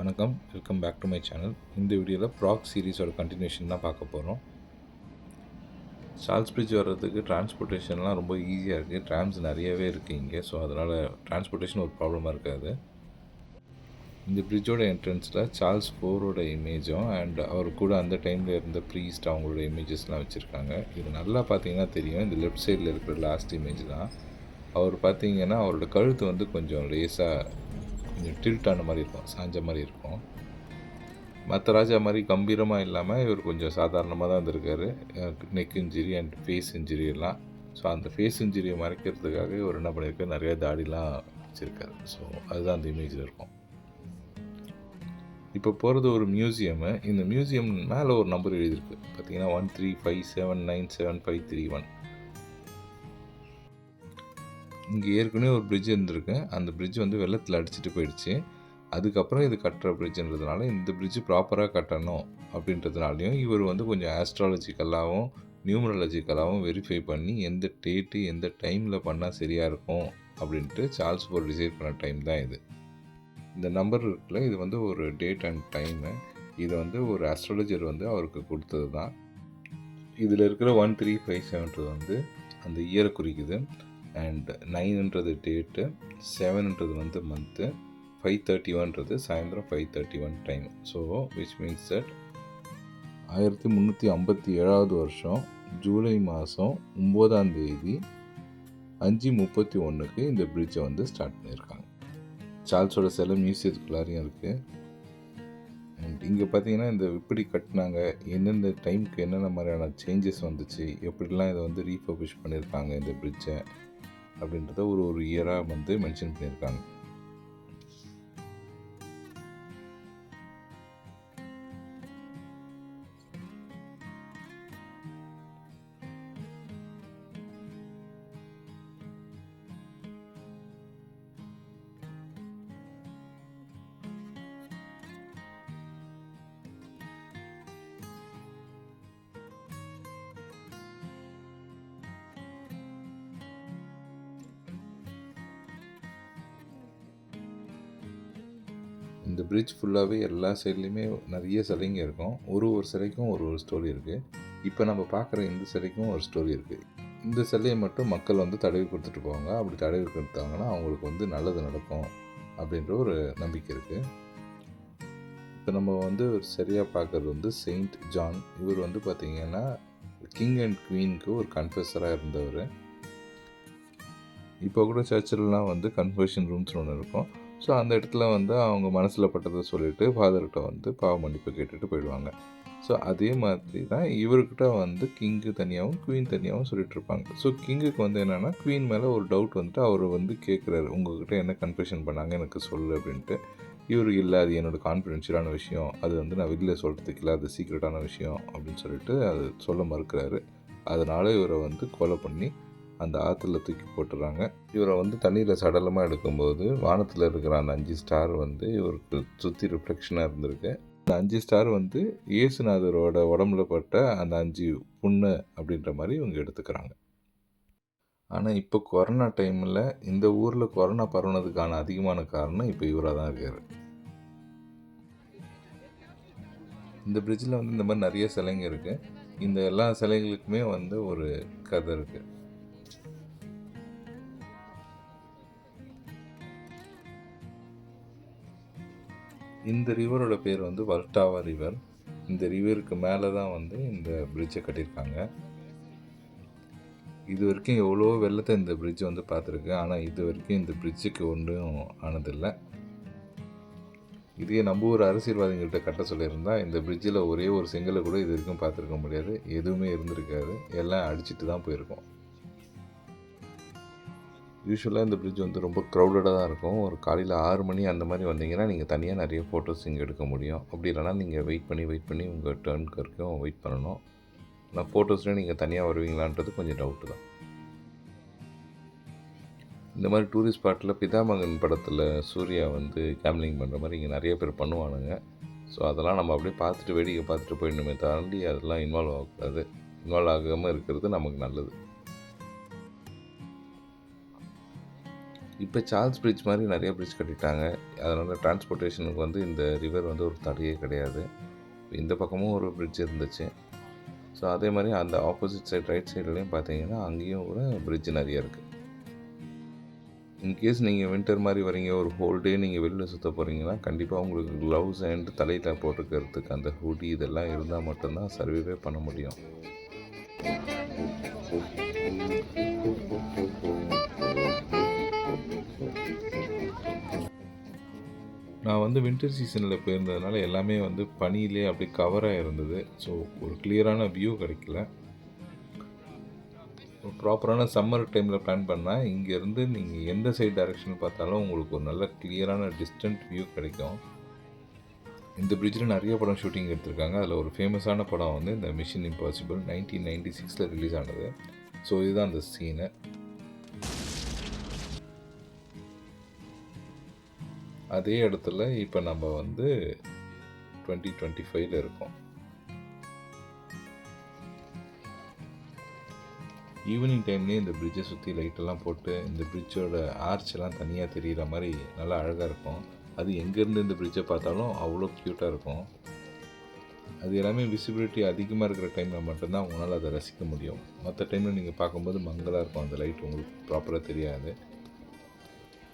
வணக்கம், welcome back to my channel. இந்த வீடியோவில் ப்ராக் சீரிஸோட கண்டினியூஷன் தான் பார்க்க போகிறோம். சார்ல்ஸ் பிரிட்ஜ் வர்றதுக்கு டிரான்ஸ்போர்ட்டேஷன்லாம் ரொம்ப ஈஸியாக இருக்குது. ட்ராம்ஸ் நிறையவே இருக்குது இங்கே. ஸோ அதனால் டிரான்ஸ்போர்ட்டேஷன் ஒரு ப்ராப்ளமாக இருக்காது. இந்த பிரிட்ஜோட என்ட்ரன்ஸில் சார்ல்ஸ் ஃபோரோட இமேஜும் அண்ட் அவர் கூட அந்த டைமில் இருந்த ப்ரீஸ்ட் அவங்களோட இமேஜஸ்லாம் வச்சுருக்காங்க. இது நல்லா பார்த்தீங்கன்னா தெரியும். இந்த லெஃப்ட் சைடில் இருக்கிற லாஸ்ட் இமேஜ் தான். அவர் பார்த்தீங்கன்னா அவரோட கழுத்து வந்து கொஞ்சம் லேஸாக கொஞ்சம் டில்ட் ஆன மாதிரி இருக்கும், சாஞ்ச மாதிரி இருக்கும். மற்ற ராஜா மாதிரி கம்பீரமாக இல்லாமல் இவர் கொஞ்சம் சாதாரணமாக தான் இருந்திருக்காரு. Neck injury and face injury எல்லாம். ஸோ அந்த ஃபேஸ் இன்ஜுரியை மறைக்கிறதுக்காக இவர் என்ன பண்ணியிருக்காரு, நிறைய தாடிலாம் வச்சுருக்காரு. ஸோ அதுதான் அந்த இமேஜில் இருக்கும். இப்போ போகிறது ஒரு மியூசியமு. இந்த மியூசியம் மேலே ஒரு நம்பர் எழுதியிருக்கு பார்த்தீங்கன்னா 1357975531. இங்கே ஏற்கனவே ஒரு பிரிட்ஜ் இருந்திருக்கு. அந்த பிரிட்ஜ் வந்து வெள்ளத்தில் அடிச்சுட்டு போயிடுச்சு. அதுக்கப்புறம் இது கட்டுற பிரிட்ஜுன்றதுனால இந்த பிரிட்ஜு ப்ராப்பராக கட்டணும் அப்படின்றதுனாலையும் இவர் வந்து கொஞ்சம் ஆஸ்ட்ராலஜிக்கலாகவும் நியூமராலஜிக்கலாகவும் வெரிஃபை பண்ணி எந்த டேட்டு எந்த டைமில் பண்ணால் சரியாக இருக்கும் அப்படின்ட்டு சார்ல்ஸ் ஃபோர் டிசைட் பண்ண டைம் தான் இது. இந்த நம்பர் இருக்குல்ல, இது வந்து ஒரு டேட் அண்ட் டைமு. இதை வந்து ஒரு ஆஸ்ட்ராலஜர் வந்து அவருக்கு கொடுத்தது தான். இதில் இருக்கிற 1357 வந்து அந்த இயரை குறிக்குது. அண்ட் 9ன்றது டேட்டு, 7ன்றது வந்து மந்த்து, 531ன்றது சாயந்தரம் 5:31 time. So which means that 1357வது வருஷம் ஜூலை மாதம் 9ஆம் தேதி 5:31க்கு இந்த பிரிட்ஜை வந்து ஸ்டார்ட் பண்ணியிருக்காங்க. சார்ல்ஸோட சிலை மியூசியத்துக்குள்ளாரையும் இருக்குது. அண்ட் இங்கே பார்த்தீங்கன்னா இந்த எப்படி கட்டினாங்க, எந்தெந்த டைமுக்கு என்னென்ன மாதிரியான சேஞ்சஸ் வந்துச்சு, எப்படிலாம் இதை வந்து ரீஃபர்பிஷ் பண்ணியிருக்காங்க இந்த பிரிட்ஜை அப்படின்றத ஒரு இயராக வந்து மென்ஷன் பண்ணியிருக்காங்க. இந்த பிரிட்ஜ் ஃபுல்லாகவே எல்லா சைட்லேயுமே நிறைய சிலைங்க இருக்கும். ஒரு சிலைக்கும் ஒரு ஸ்டோரி இருக்குது. இப்போ நம்ம பார்க்குற இந்த சிலைக்கும் ஒரு ஸ்டோரி இருக்குது. இந்த சிலையை மட்டும் மக்கள் வந்து தடவி கொடுத்துட்டு போவாங்க. அப்படி தடவி கொடுத்தாங்கன்னா அவங்களுக்கு வந்து நல்லது நடக்கும் அப்படின்ற ஒரு நம்பிக்கை இருக்குது. இப்போ நம்ம வந்து சரியாக பார்க்குறது வந்து செயின்ட் ஜான். இவர் வந்து பார்த்திங்கன்னா கிங் அண்ட் குவீனுக்கு ஒரு கன்ஃபெஸராக இருந்தவர். இப்போ கூட சர்ச்சிலலாம் வந்து கன்ஃபெஷன் ரூம்ஸ்னு ஒன்று இருக்கும். ஸோ அந்த இடத்துல வந்து அவங்க மனசில் பட்டதை சொல்லிவிட்டு ஃபாதர்கிட்ட வந்து பாவ மன்னிப்பு கேட்டுட்டு போயிடுவாங்க. ஸோ அதே மாதிரி தான் இவர்கிட்ட வந்து கிங்கு தனியாகவும் குவீன் தனியாகவும் சொல்லிகிட்ருப்பாங்க. ஸோ கிங்குக்கு வந்து என்னென்னா குவீன் மேலே ஒரு டவுட் வந்துட்டு அவர் வந்து கேட்குறாரு, உங்கள்கிட்ட என்ன கன்ஃபெஷன் பண்ணாங்க எனக்கு சொல்லு அப்படின்ட்டு. இவர் இல்லை, அது என்னோடய கான்ஃபிடென்ஷியலான விஷயம், அது வந்து நான் வெளியில் சொல்கிறதுக்கு இல்லை, அது சீக்ரெட்டான விஷயம் அப்படின்னு சொல்லிட்டு அது சொல்ல மறுக்கிறாரு. அதனால் இவரை வந்து கொலை பண்ணி அந்த ஆற்றுல தூக்கி போட்டுறாங்க. இவரை வந்து தண்ணியில் சடலமாக எடுக்கும்போது வானத்தில் இருக்கிற அந்த 5 ஸ்டார் வந்து இவருக்கு சுற்றி ரிஃப்ளெக்ஷனாக இருந்திருக்கு. அந்த 5 ஸ்டார் வந்து இயேசுநாதரோட உடம்புல பட்ட அந்த 5 புண்ணு அப்படின்ற மாதிரி இவங்க எடுத்துக்கிறாங்க. ஆனால் இப்போ கொரோனா டைமில் இந்த ஊரில் கொரோனா பரவுனதுக்கான அதிகமான காரணம் இப்போ இவராக தான் இருக்கார். இந்த பிரிட்ஜில் வந்து இந்த மாதிரி நிறைய சிலைங்க இருக்குது. இந்த எல்லா சிலைகளுக்குமே வந்து ஒரு கதை இருக்குது. இந்த ரிவரோட பேர் வந்து வல்டாவா ரிவர். இந்த ரிவருக்கு மேலே தான் வந்து இந்த பிரிட்ஜை கட்டியிருக்காங்க. இது வரைக்கும் எவ்வளோ வெள்ளத்தை இந்த பிரிட்ஜை வந்து பார்த்துருக்கு. ஆனால் இது வரைக்கும் இந்த பிரிட்ஜுக்கு ஒன்றும் ஆனதில்லை. இதே நம்ம ஒரு அரசியல்வாதிகள்கிட்ட கட்ட சொல்லியிருந்தா இந்த பிரிட்ஜில் ஒரே ஒரு செங்கலை கூட இது வரைக்கும் பார்த்துருக்க முடியாது. எதுவுமே இருந்திருக்காது. எல்லாம் அடிச்சுட்டு தான் போயிருக்கோம். யூஸ்வலாக இந்த பிரிட்ஜ் வந்து ரொம்ப க்ரௌடடாக தான் இருக்கும். ஒரு காலையில் 6 மணி அந்த மாதிரி வந்தீங்கன்னா நீங்கள் தனியாக நிறைய ஃபோட்டோஸ் இங்கே எடுக்க முடியும். அப்படி இல்லைனா நீங்கள் வெயிட் பண்ணி உங்கள் டர்னுக்கு வரைக்கும் வெயிட் பண்ணணும். ஆனால் ஃபோட்டோஸ்லேயே நீங்கள் தனியாக வருவீங்களான்றது கொஞ்சம் டவுட்டு தான். இந்த மாதிரி டூரிஸ்ட் ஸ்பாட்டில் பிதாமகன் படத்தில் சூர்யா வந்து கேம்லிங் பண்ணுற மாதிரி இங்கே நிறைய பேர் பண்ணுவானுங்க. ஸோ அதெல்லாம் நம்ம அப்படியே பார்த்துட்டு வேடிக்கை பார்த்துட்டு போயிடணுமே தாண்டி அதெல்லாம் இன்வால்வ் ஆகக்கூடாது. இன்வால்வ் ஆகாமல் இருக்கிறது நமக்கு நல்லது. இப்போ சார்ல்ஸ் பிரிட்ஜ் மாதிரி நிறைய பிரிட்ஜ் கட்டிட்டாங்க. அதனால் டிரான்ஸ்போர்ட்டேஷனுக்கு வந்து இந்த ரிவர் வந்து ஒரு தடையே கிடையாது. இந்த பக்கமும் ஒரு பிரிட்ஜ் இருந்துச்சு. ஸோ அதே மாதிரி அந்த ஆப்போசிட் சைட் ரைட் சைட்லேயும் பார்த்தீங்கன்னா அங்கேயும் கூட பிரிட்ஜ் நிறைய இருக்குது. இன்கேஸ் நீங்கள் வின்டர் மாதிரி வரீங்க, ஒரு ஹோல் டே நீங்கள் வெளியில் சுற்ற போகிறீங்கன்னா கண்டிப்பாக உங்களுக்கு க்ளவுஸ் அண்ட் தலையில் போட்டுக்கிறதுக்கு அந்த ஹூடி இதெல்லாம் இருந்தால் மட்டும்தான் சர்வைவே பண்ண முடியும். நான் வந்து வின்டர் சீசனில் போயிருந்ததுனால எல்லாமே வந்து பனியிலே அப்படியே கவராக இருந்தது. ஸோ ஒரு கிளியரான வியூ கிடைக்கல. ப்ராப்பரான சம்மர் டைமில் பிளான் பண்ணால் இங்கேருந்து நீங்கள் எந்த சைட் டைரெக்ஷன் பார்த்தாலும் உங்களுக்கு ஒரு நல்ல கிளியரான டிஸ்டன்ட் வியூ கிடைக்கும். இந்த பிரிட்ஜில் நிறைய படம் ஷூட்டிங் எடுத்திருக்காங்க. அதில் ஒரு ஃபேமஸான படம் வந்து இந்த மிஷன் இம்பாசிபிள் 1996 ரிலீஸ் ஆனது. ஸோ இதுதான் அந்த சீனு. அதே இடத்துல இப்போ நம்ம வந்து 2025 இருக்கோம். ஈவினிங் டைம்லேயே இந்த பிரிட்ஜை சுற்றி லைட்டெல்லாம் போட்டு இந்த பிரிட்ஜோட ஆர்ச்செல்லாம் தனியாக தெரிகிற மாதிரி நல்லா அழகாக இருக்கும். அது எங்கேருந்து இந்த பிரிட்ஜை பார்த்தாலும் அவ்வளோ க்யூட்டாக இருக்கும். அது எல்லாமே விசிபிலிட்டி அதிகமாக இருக்கிற டைமில் மட்டும்தான் உங்களால் அதை ரசிக்க முடியும். மற்ற டைமில் நீங்கள் பார்க்கும்போது மங்கலாக இருக்கும், அந்த லைட் உங்களுக்கு ப்ராப்பராக தெரியாது.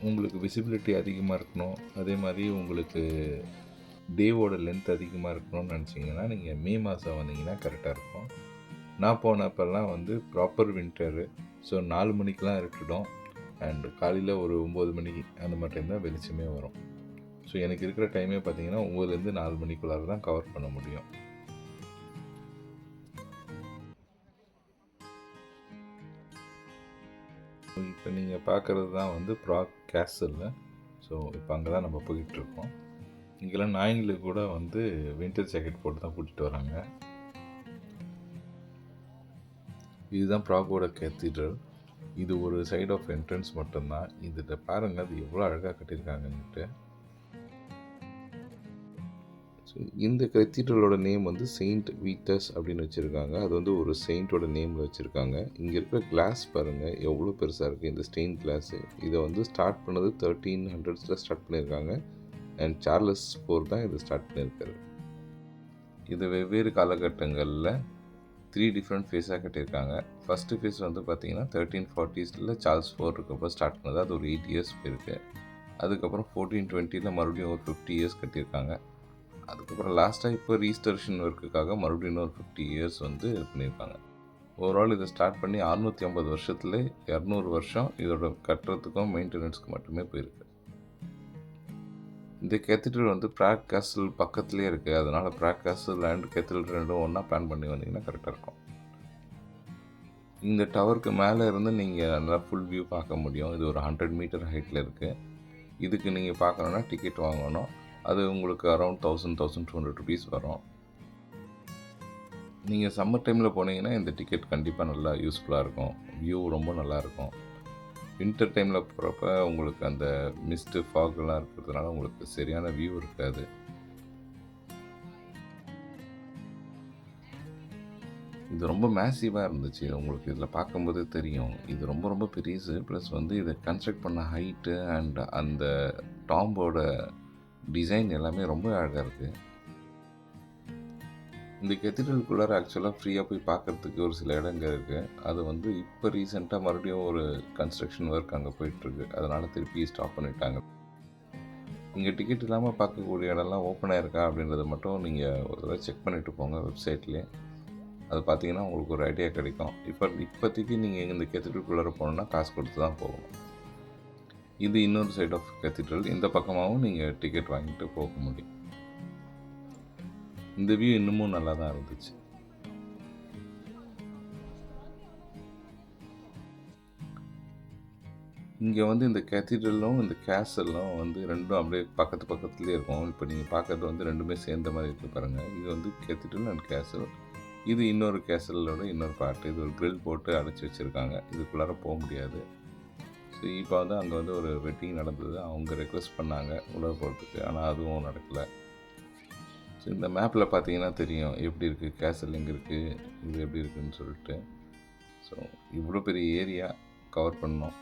உங்களுக்கு விசிபிலிட்டி அதிகமாக இருக்கணும், அதே மாதிரி உங்களுக்கு டேவோட லென்த் அதிகமாக இருக்கணும்னு நினச்சிங்கன்னா நீங்கள் மே மாதம் வந்தீங்கன்னா கரெக்டாக இருக்கும். நான் போனப்பெல்லாம் வந்து ப்ராப்பர் வின்டரு. ஸோ 4 மணிக்கெலாம் இருட்டுடும் அண்டு காலையில் ஒரு 9 மணிக்கு அந்த மாதிரி டைம் தான் வெளிச்சமே வரும். ஸோ எனக்கு இருக்கிற டைமே பார்த்தீங்கன்னா 9லேருந்து 4 மணிக்குள்ளார தான் கவர் பண்ண முடியும். இப்போ நீங்கள் பார்க்குறது தான் வந்து ப்ராக் கேசல். ஸோ இப்போ அங்கே தான் நம்ம போயிட்டுருக்கோம். இங்கெல்லாம் நாய்ங்களுக்கு கூட வந்து வின்டர் ஜாக்கெட் போட்டு தான் கூட்டிகிட்டு வராங்க. இதுதான் ப்ராகோட கேத்தீட்ரல். இது ஒரு சைட் ஆஃப் என்ட்ரன்ஸ் மட்டும்தான். இதில் பாருங்கள் அது எவ்வளோ அழகாக கட்டியிருக்காங்கன்ட்டு. ஸோ இந்த கேத்தீட்ரலோட நேம் வந்து செயின்ட் வீட்டஸ் அப்படின்னு வச்சுருக்காங்க. அது வந்து ஒரு செயின்ட்டோட நேமில் வச்சுருக்காங்க. இங்கே இருக்கிற கிளாஸ் பாருங்கள் எவ்வளோ பெருசாக இருக்குது, இந்த ஸ்டெயின் கிளாஸு. இதை வந்து ஸ்டார்ட் பண்ணது 1300s ஸ்டார்ட் பண்ணியிருக்காங்க. அண்ட் சார்லஸ் IV தான் இதை ஸ்டார்ட் பண்ணியிருக்காரு. இது வெவ்வேறு காலகட்டங்களில் 3 டிஃப்ரெண்ட் ஃபேஸாக கட்டியிருக்காங்க. ஃபஸ்ட்டு ஃபேஸ் வந்து பார்த்திங்கன்னா 1340s சார்ல்ஸ் IV இருக்கப்போ ஸ்டார்ட் பண்ணது. அது ஒரு 8 இயர்ஸ் போயிருக்கு. அதுக்கப்புறம் 1420 மறுபடியும் ஒரு 50 இயர்ஸ் கட்டியிருக்காங்க. அதுக்கப்புறம் லாஸ்ட்டாக இப்போ ரீஸ்டோரேஷன் ஒர்க்குக்காக மறுபடியும் ஒரு 50 இயர்ஸ் வந்து பண்ணியிருக்காங்க. ஓவரால் இதை ஸ்டார்ட் பண்ணி 650 வருஷத்துல 200 வருஷம் இதோட கட்டுறதுக்கும் மெயின்டெனன்ஸ்க்கு மட்டுமே போயிருக்கு. இந்த கேத்தீட்ரல் வந்து ப்ராக் கேசல் பக்கத்துலேயே இருக்குது. அதனால் ப்ராக் கேசல் அண்ட் கேத்தீட்ரல் ரெண்டும் ஒன்றா பிளான் பண்ணி வந்தீங்கன்னா கரெக்டாக இருக்கும். இந்த டவருக்கு மேலே இருந்து நீங்கள் நல்லா ஃபுல் வியூ பார்க்க முடியும். இது ஒரு 100 மீட்டர் ஹைட்டில் இருக்குது. இதுக்கு நீங்கள் பார்க்கணுன்னா டிக்கெட் வாங்கணும். அது உங்களுக்கு அரௌண்ட் 1200 rupees வரும். நீங்கள் சம்மர் டைமில் போனீங்கன்னா இந்த டிக்கெட் கண்டிப்பாக நல்லா யூஸ்ஃபுல்லாக இருக்கும். வியூ ரொம்ப நல்லாயிருக்கும். வின்டர் டைமில் போகிறப்ப உங்களுக்கு அந்த மிஸ்ட்டு ஃபாக்லாம் இருக்கிறதுனால உங்களுக்கு சரியான வியூ இருக்காது. இது ரொம்ப மேசிவாக இருந்துச்சு. உங்களுக்கு இதில் பார்க்கும்போது தெரியும். இது ரொம்ப ரொம்ப பெருசு. ப்ளஸ் வந்து இதை கன்ஸ்ட்ரக்ட் பண்ண ஹைட்டு அண்ட் அந்த டாம்போட டிசைன் எல்லாமே ரொம்ப அழகாக இருக்குது. இந்த கேத்தீட்ரலுக்குள்ளார ஆக்சுவலாக ஃப்ரீயாக போய் பார்க்குறதுக்கு ஒரு சில இடங்கள் இருக்குது. அது வந்து இப்போ ரீசெண்டாக மறுபடியும் ஒரு கன்ஸ்ட்ரக்ஷன் ஒர்க் அங்கே போயிட்டுருக்கு. அதனால் திருப்பி ஸ்டாப் பண்ணிட்டாங்க. இங்கே டிக்கெட் இல்லாமல் பார்க்கக்கூடிய இடம்லாம் ஓப்பன் ஆயிருக்கா அப்படின்றத மட்டும் நீங்கள் ஒரு தடவை செக் பண்ணிவிட்டு போங்க வெப்சைட்லேயே. அது பார்த்தீங்கன்னா உங்களுக்கு ஒரு ஐடியா கிடைக்கும். இப்போதைக்கு நீங்கள் இந்த கேத்தீட்ரலுக்குள்ளார போகணுன்னா காசு கொடுத்து தான் போகணும். இது இன்னொரு சைட் ஆஃப் கேத்தீட்ரல். இந்த பக்கமாகவும் நீங்கள் டிக்கெட் வாங்கிட்டு போக முடியும். இந்த வியூ இன்னமும் நல்லா தான் இருந்துச்சு. இங்கே வந்து இந்த கேத்தீட்ரலும் இந்த கேசலும் வந்து ரெண்டும் அப்படியே பக்கத்துலேயே இருக்கும். இப்போ நீங்கள் பார்க்குறது வந்து ரெண்டுமே சேர்ந்த மாதிரி இருக்குது பாருங்கள். இது வந்து கேத்தீட்ரல் அண்ட் கேசல். இது இன்னொரு கேசலோட இன்னொரு பார்ட்டு. இது ஒரு க்ரில் போட்டு அடைச்சி வச்சுருக்காங்க. இதுக்குள்ளார போக முடியாது. ஸோ இப்போ வந்து அங்கே வந்து ஒரு வெட்டிங் நடந்தது. அவங்க ரெக்வெஸ்ட் பண்ணாங்க உள்ள போகிறதுக்கு. ஆனால் அதுவும் நடக்கலை. ஸோ இந்த மேப்பில் பார்த்தீங்கன்னா தெரியும் எப்படி இருக்குது, கேசல் எங்கே இருக்குது, இது எப்படி இருக்குதுன்னு சொல்லிட்டு. ஸோ இவ்வளோ பெரிய ஏரியா கவர் பண்ணோம்.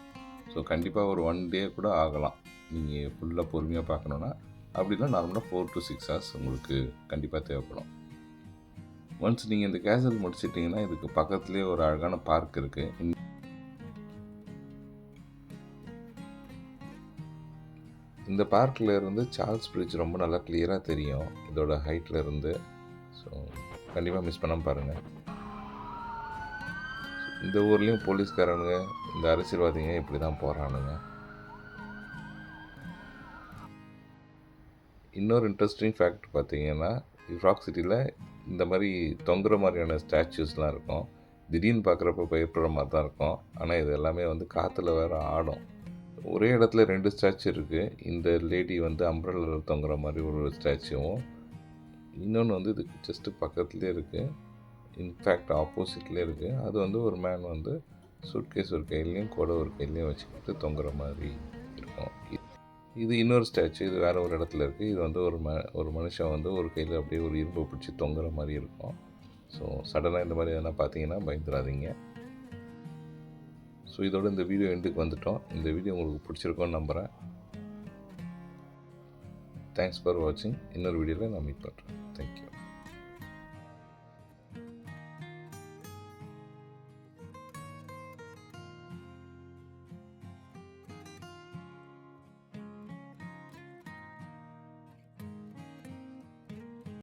ஸோ கண்டிப்பாக ஒரு 1 டே கூட ஆகலாம் நீங்கள் ஃபுல்லாக பொறுமையாக பார்க்கணுன்னா. அப்படின்னா நார்மலாக 4 to 6 ஹவர்ஸ் உங்களுக்கு கண்டிப்பாக தேவைப்படும். ஒன்ஸ் நீங்கள் இந்த கேசல் முடிச்சிட்டிங்கன்னா இதுக்கு பக்கத்துலேயே ஒரு அழகான பார்க் இருக்குது. இந்த பார்க்கில் இருந்து சார்ல்ஸ் பிரிட்ஜ் ரொம்ப நல்லா கிளியராக தெரியும் இதோட ஹைட்டில் இருந்து. ஸோ கண்டிப்பாக மிஸ் பண்ணாமல் பாருங்கள். இந்த ஊர்லேயும் போலீஸ்காரனுங்க இந்த அரசியல்வாதிங்க இப்படி தான் போகிறானுங்க. இன்னொரு இன்ட்ரெஸ்டிங் ஃபேக்ட் பார்த்தீங்கன்னா, ராக் சிட்டியில் இந்த மாதிரி தொங்குற மாதிரியான ஸ்டாச்சூஸ்லாம் இருக்கும். திடீர்னு பார்க்குறப்ப பயப்படுற மாதிரி தான் இருக்கும். ஆனால் இது எல்லாமே வந்து காற்றுல வேறு ஆடும். ஒரே இடத்துல 2 ஸ்டாச்சு இருக்குது. இந்த லேடி வந்து அம்ப்ரெல்லாவில் தொங்குற மாதிரி ஒரு ஸ்டாச்சுவும், இன்னொன்று வந்து இதுக்கு ஜஸ்ட்டு பக்கத்துலேயே இருக்குது. இன்ஃபேக்ட் ஆப்போசிட்லேயே இருக்குது. அது வந்து ஒரு மேன் வந்து சூட்கேஸ் ஒரு கையிலையும் கூட ஒரு கையிலையும் வச்சுக்கிட்டு தொங்குற மாதிரி இருக்கும். இது இன்னொரு ஸ்டாச்சு. இது வேறு ஒரு இடத்துல இருக்குது. இது வந்து ஒரு மனுஷன் வந்து ஒரு கையில் அப்படியே ஒரு இரும்பை பிடிச்சி தொங்குற மாதிரி இருக்கும். ஸோ சடனாக இந்த மாதிரி எதனா பார்த்தீங்கன்னா பயந்துடாதீங்க. ஸோ இதோட இந்த வீடியோ எண்டுக்கு வந்துட்டோம். இந்த வீடியோ உங்களுக்கு பிடிச்சிருக்கோன்னு நம்புகிறேன். தேங்க்ஸ் ஃபார் வாட்சிங். இன்னொரு வீடியோவில் நான் மீட் பண்ணுறேன். தேங்க்யூ.